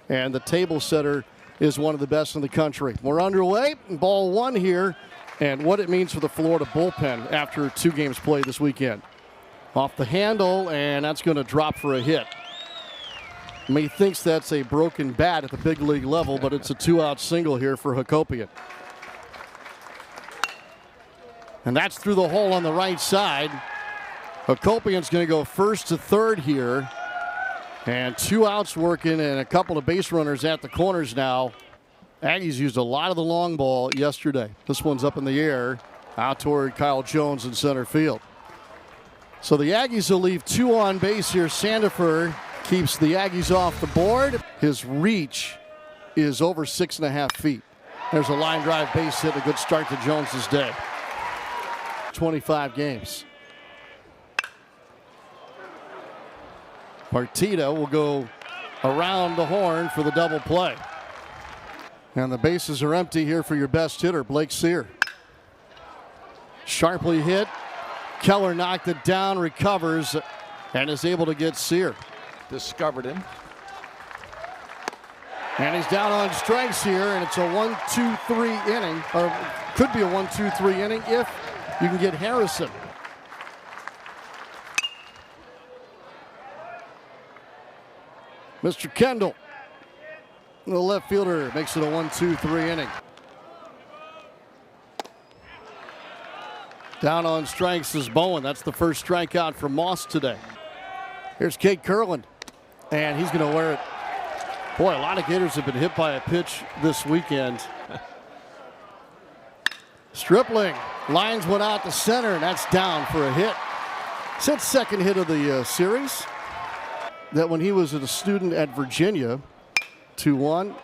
and the table setter is one of the best in the country. We're underway, ball one here, and what it means for the Florida bullpen after 2 games played this weekend. Off the handle, and that's going to drop for a hit. Thinks that's a broken bat at the big league level, but it's a 2-out single here for Hakopian. And that's through the hole on the right side. Hakopian's going to go first to third here. And 2 outs working and a couple of base runners at the corners now. Aggies used a lot of the long ball yesterday. This one's up in the air out toward Kyle Jones in center field. So the Aggies will leave 2 on base here. Sandifer keeps the Aggies off the board. His reach is over 6.5 feet. There's a line drive base hit, a good start to Jones's day. 25 games. Partita will go around the horn for the double play. And the bases are empty here for your best hitter, Blake Sear. Sharply hit. Keller knocked it down, recovers, and is able to get Sear. Discovered him. And he's down on strikes here, and it's a 1-2-3 inning, or could be a 1-2-3 inning if you can get Harrison. Mr. Kendall, the left fielder, makes it a 1-2-3 inning. Down on strikes is Bowen. That's the first strikeout for Moss today. Here's Kate Curlin, and he's going to wear it. Boy, a lot of Gators have been hit by a pitch this weekend. Stripling lines one out to center, and that's down for a hit. It's his second hit of the series. That when he was a student at Virginia, 2-1.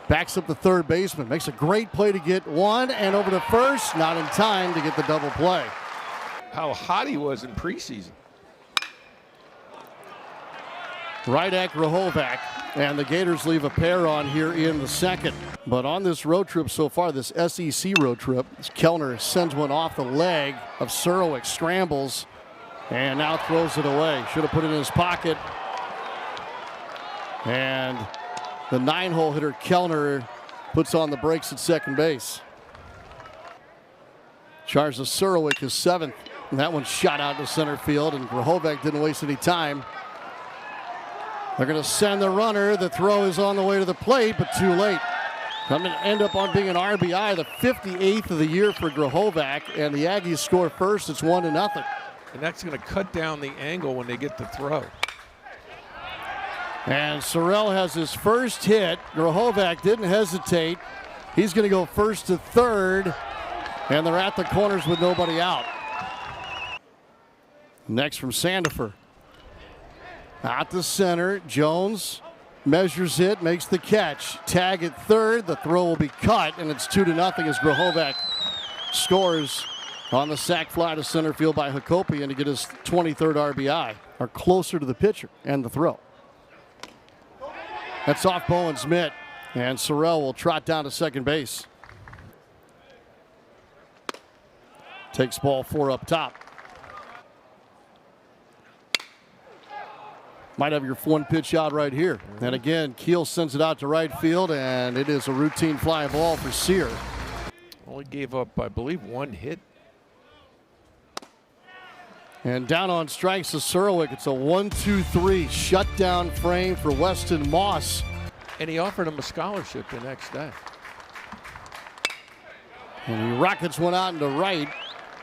Backs up the third baseman, makes a great play to get one, and over to first, not in time to get the double play. How hot he was in preseason. Right at Grahovac, and the Gators leave a pair on here in the second. But on this road trip so far, this SEC road trip, Kellner sends one off the leg of Surowick, scrambles, and now throws it away. Should have put it in his pocket. And the 9-hole hitter Kellner puts on the brakes at second base. Charles Surowick is 7th, and that one's shot out to center field, and Grahovac didn't waste any time. They're going to send the runner. The throw is on the way to the plate, but too late. Going to end up on being an RBI, the 58th of the year for Grahovac, and the Aggies score first. It's 1-0. And that's going to cut down the angle when they get the throw. And Sorrell has his first hit. Grahovac didn't hesitate. He's going to go first to third, and they're at the corners with nobody out. Next from Sandifer. Out to center. Jones measures it, makes the catch. Tag at third. The throw will be cut, and it's 2-0 as Grahovac scores on the sac fly to center field by Hakopian to get his 23rd RBI, or closer to the pitcher and the throw. That's off Bowen's mitt, and Sorrell will trot down to second base. Takes ball 4 up top. Might have your one pitch out right here. And again, Keel sends it out to right field, and it is a routine fly ball for Sear. Only gave up, I believe, 1 hit. And down on strikes is Surowick. It's a 1-2-3 shutdown frame for Weston Moss. And he offered him a scholarship the next day. And he rockets one out into right.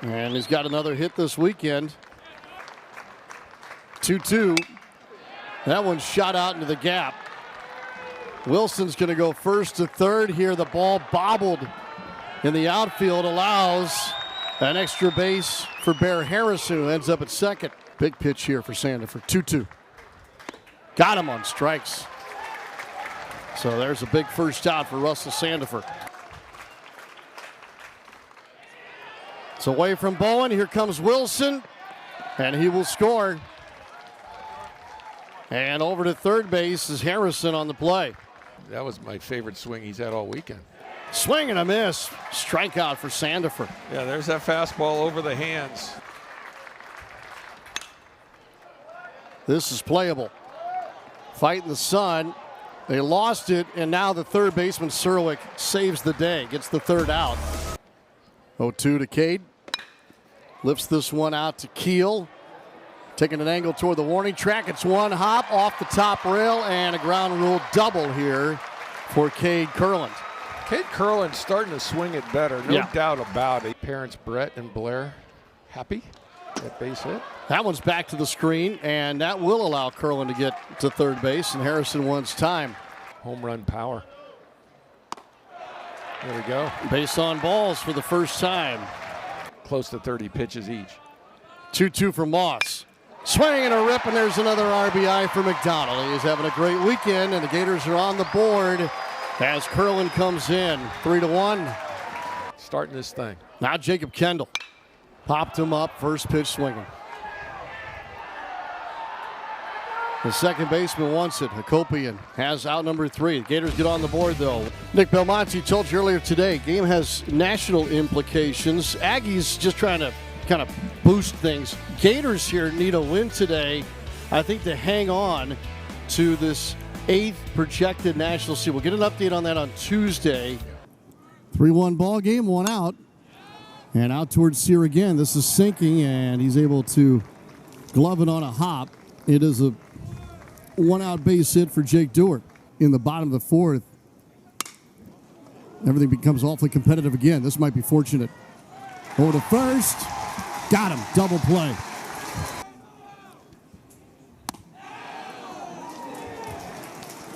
And he's got another hit this weekend. 2-2. That one's shot out into the gap. Wilson's going to go first to third here. The ball bobbled in the outfield, allows an extra base for Bear Harrison, who ends up at second. Big pitch here for Sandifer. 2-2. Got him on strikes. So there's a big first out for Russell Sandifer. It's away from Bowen. Here comes Wilson, and he will score. And over to third base is Harrison on the play. That was my favorite swing he's had all weekend. Swing and a miss. Strikeout for Sandifer. Yeah, there's that fastball over the hands. This is playable. Fighting the sun. They lost it, and now the third baseman, Serwick, saves the day, gets the third out. 0-2 to Cade. Lifts this one out to Keel. Taking an angle toward the warning track. It's one hop off the top rail, and a ground rule double here for Cade Kurland. Cade Kurland's starting to swing it better, no doubt about it. Parents Brett and Blair happy at base hit. That one's back to the screen, and that will allow Kurland to get to third base, and Harrison wants time. Home run power. There we go. Base on balls for the first time. Close to 30 pitches each. 2-2 for Moss. Swing and a rip, and there's another RBI for McDonald. He's having a great weekend, and the Gators are on the board as Kurland comes in. 3-1. Starting this thing. Now Jacob Kendall. Popped him up, first pitch swinging. The second baseman wants it. Hakopian has out number 3. The Gators get on the board, though. Nick Belmonte told you earlier today, game has national implications. Aggies just trying to kind of boost things. Gators here need a win today, I think, to hang on to this 8th projected national seed. We'll get an update on that on Tuesday. 3-1 ball game, one out. And out towards Sear again. This is sinking, and he's able to glove it on a hop. It is a one-out base hit for Jake Dewart in the bottom of the 4th. Everything becomes awfully competitive again. This might be fortunate. Over to first. Got him. Double play.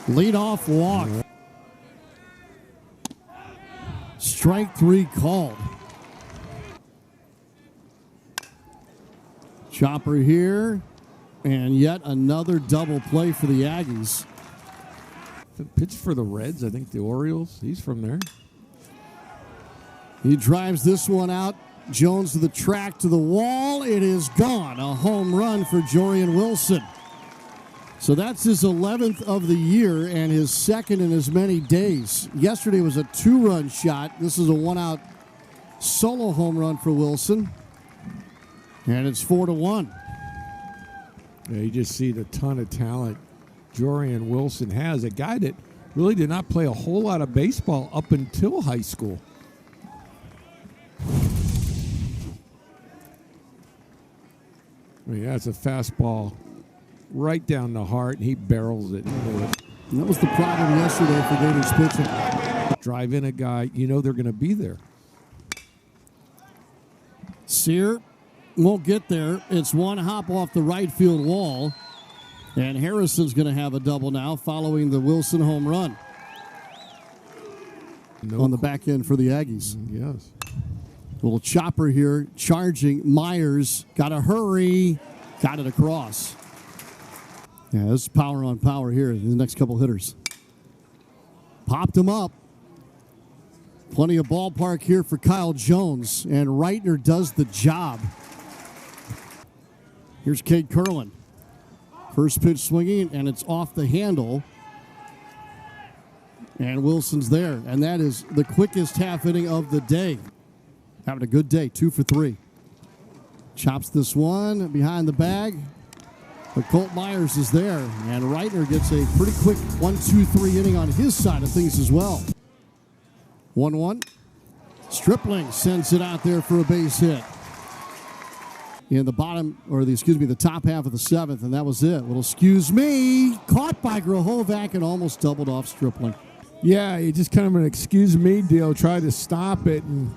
Leadoff walk. Strike 3 called. Chopper here. And yet another double play for the Aggies. The pitch for the Reds, I think the Orioles. He's from there. He drives this one out. Jones to the track, to the wall. It is gone. A home run for Jorian Wilson. So that's his 11th of the year and his second in as many days. Yesterday was a 2-run shot. This is a 1-out solo home run for Wilson. And it's 4-1. Yeah, you just see the ton of talent Jorian Wilson has. A guy that really did not play a whole lot of baseball up until high school. I mean, that's a fastball right down the heart, and he barrels it. And that was the problem yesterday for Gators pitching. Drive in a guy, you know they're going to be there. Sear won't get there. It's one hop off the right field wall. And Harrison's going to have a double now following the Wilson home run. On the back end for the Aggies. Yes. Little chopper here, charging. Myers, got to hurry. Got it across. Yeah, this is power on power here. The next couple hitters. Popped him up. Plenty of ballpark here for Kyle Jones. And Reitner does the job. Here's Cade Kurland. First pitch swinging, and it's off the handle. And Wilson's there. And that is the quickest half inning of the day. Having a good day, 2 for 3. Chops this one behind the bag. But Colt Myers is there. And Reitner gets a pretty quick 1-2-3 inning on his side of things as well. 1-1. Stripling sends it out there for a base hit. In the bottom, or the top half of the 7th, and that was it. Little excuse me, caught by Grahovac and almost doubled off Stripling. Yeah, he just kind of an excuse me deal, tried to stop it, and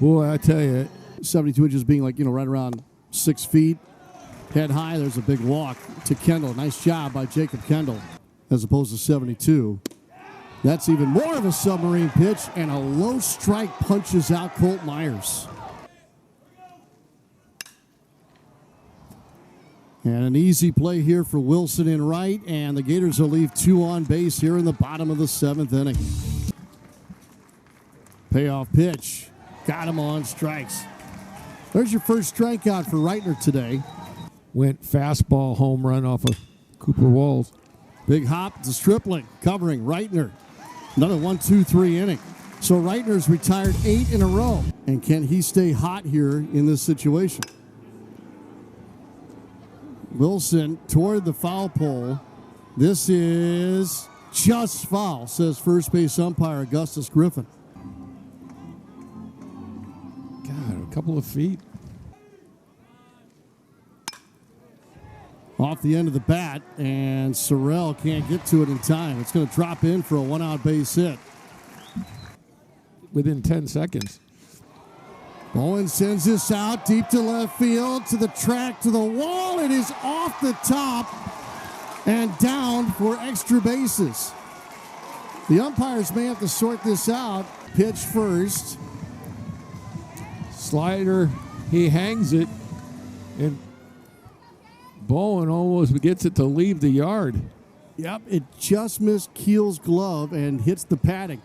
boy, I tell you. 72 inches being like, right around 6 feet. Head high, there's a big walk to Kendall. Nice job by Jacob Kendall, as opposed to 72. That's even more of a submarine pitch, and a low strike punches out Colt Myers. And an easy play here for Wilson in right, and the Gators will leave 2 on base here in the bottom of the 7th inning. Payoff pitch. Got him on strikes. There's your first strikeout for Reitner today. Went fastball home run off of Cooper Walls. Big hop to Stripling, covering Reitner. Another 1-2-3 inning. So Reitner's retired 8 in a row. And can he stay hot here in this situation? Wilson toward the foul pole. This is just foul, says first base umpire Augustus Griffin. God, a couple of feet. Off the end of the bat, and Sorrell can't get to it in time. It's going to drop in for a one-out base hit. Within 10 seconds. Bowen sends this out deep to left field, to the track, to the wall. It is off the top and down for extra bases. The umpires may have to sort this out. Pitch first. Slider, he hangs it, and Bowen almost gets it to leave the yard. Yep, it just missed Keel's glove and hits the padding.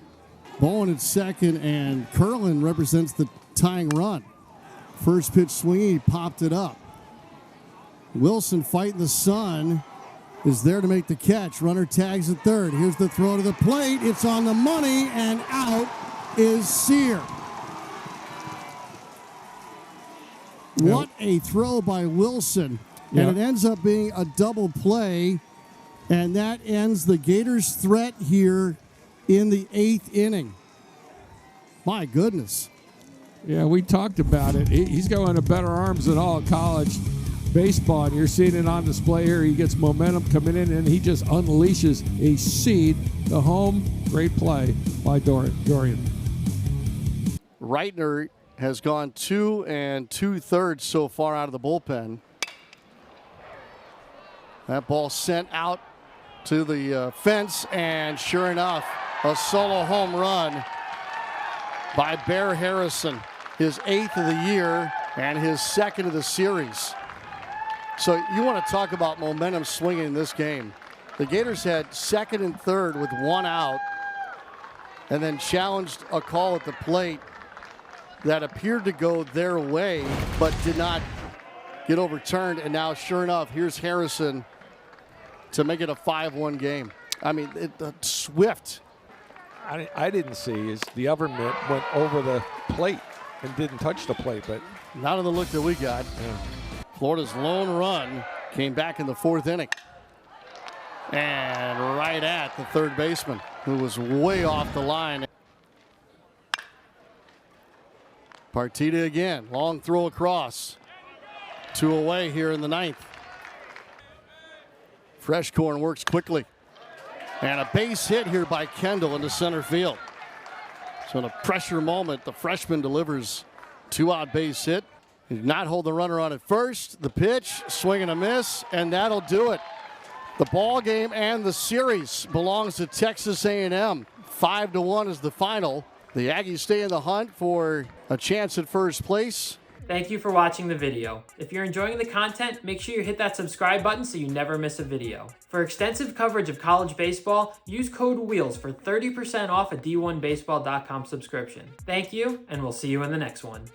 Bowen at second, and Curlin represents the tying run. First pitch swinging, he popped it up. Wilson fighting the sun is there to make the catch. Runner tags at third. Here's the throw to the plate. It's on the money, and out is Sear. What a throw by Wilson. Yep. And it ends up being a double play, and that ends the Gators' threat here in the 8th inning. My goodness. Yeah, we talked about it. He's going to better arms than all college baseball, and you're seeing it on display here. He gets momentum coming in, and he just unleashes a seed. The home, great play by Dorian. Reitner has gone 2 2/3 so far out of the bullpen. That ball sent out to the fence, and sure enough, a solo home run by Bear Harrison. His 8th of the year and his 2nd of the series. So you want to talk about momentum swinging in this game. The Gators had 2nd and 3rd with 1 out, and then challenged a call at the plate that appeared to go their way but did not get overturned. And now, sure enough, here's Harrison to make it a 5-1 game. I mean, swift. I didn't see is the other mitt went over the plate and didn't touch the plate, but Not on the look that we got. yeah. Florida's lone run came back in the 4th inning. And right at the third baseman, who was way off the line. Partita again, long throw across. 2 away here in the 9th. Freshcorn works quickly. And a base hit here by Kendall into center field. So in a pressure moment, the freshman delivers 2-out base hit. He did not hold the runner on at first. The pitch, swing and a miss, and that'll do it. The ball game and the series belongs to Texas A&M. 5-1 is the final. The Aggies stay in the hunt for a chance at first place. Thank you for watching the video. If you're enjoying the content, make sure you hit that subscribe button so you never miss a video. For extensive coverage of college baseball, use code WHEELS for 30% off a D1Baseball.com subscription. Thank you, and we'll see you in the next one.